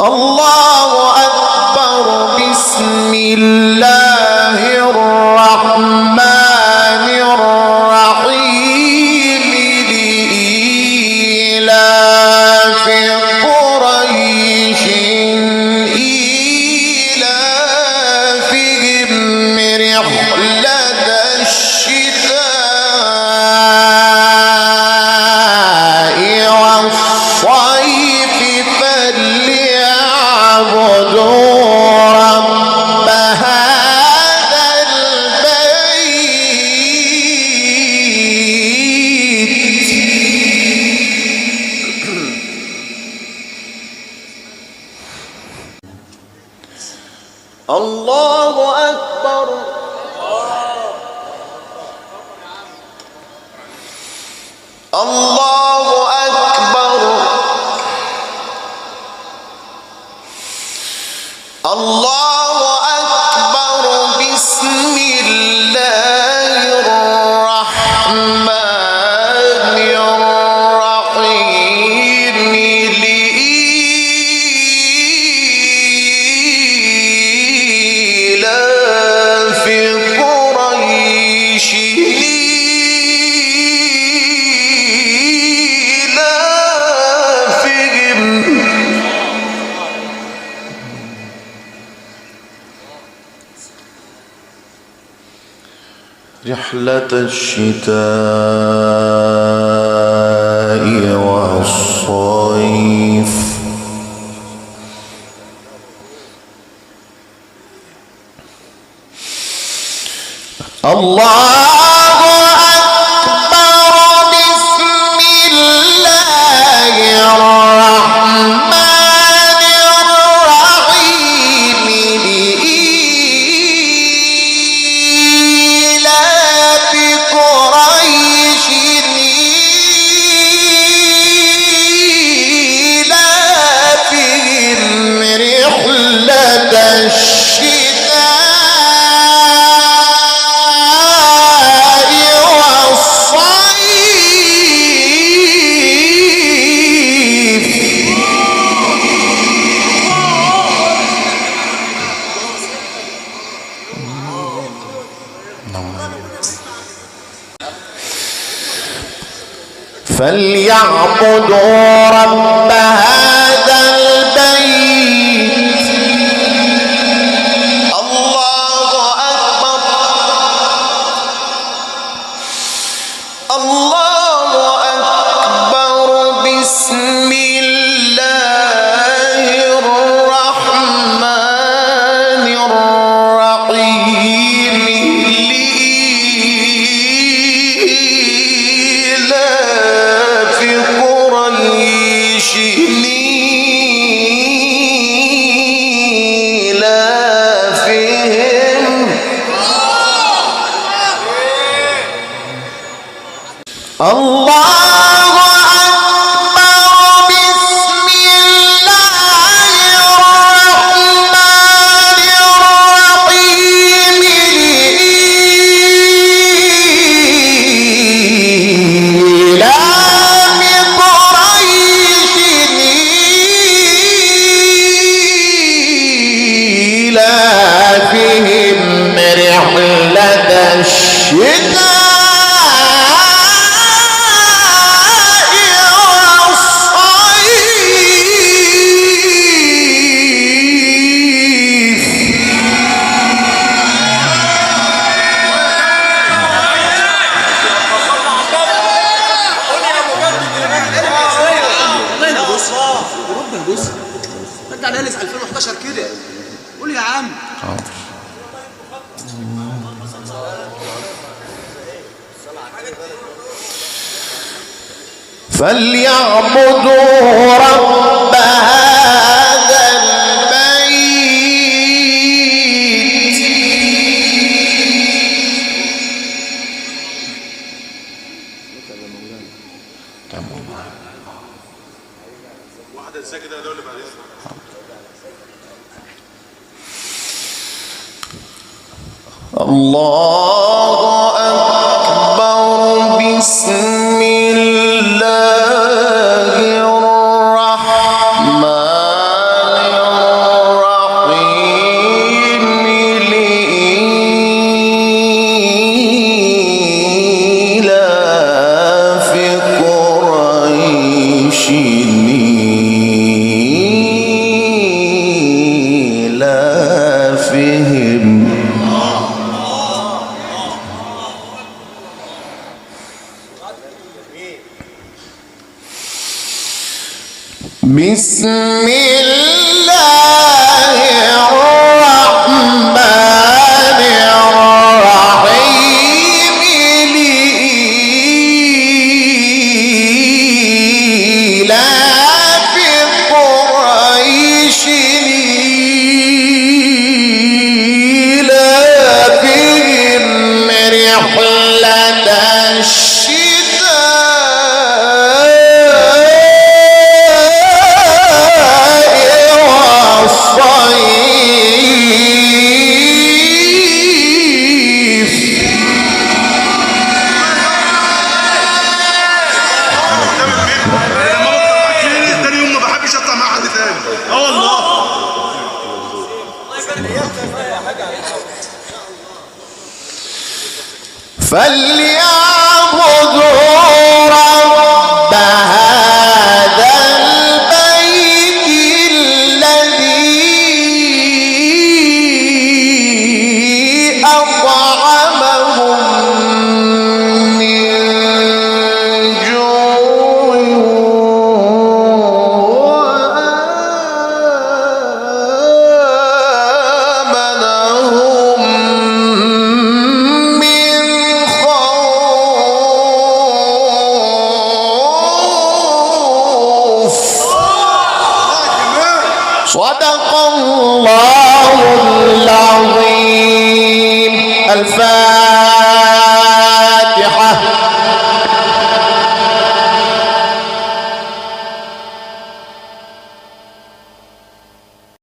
الله أكبر. بسم الله الرحمن الرحيم. لإيلاف قريش إيلافهم رحلة الشتاء والصيف فليعبدوا رب هذا البيت. الله أكبر. الله أكبر. الله أكبر. بسم الله الرحمن الرحيم. لإيلاف قريش إيلافهم رحلة الشتاء والصيف. الله أكبر. بسم الله الرحمن الرحيم. لإيلاف قريش إيلافهم رحلة الشتاء والصيف. فليعبدوا رب هذا البيت. الله أكبر. الله أكبر. بسم الله الرحمن الرحيم. لإيلاف قريش إيلافهم الله أكبر. بسم الله الرحمن الرحيم. لإيلاف قريش إيلافهم رحلة الشتاء رجع ليالي 2011 كده. قول يا عم. فليعبدوا رب هذا البيت. واحدة الساكتة ده اللي بعدين. الله أكبر. بسم الله الرحمن فليعبدوا رب هذا البيت الذي أطعمهم من جوع وآمنهم من خوف. صدق الله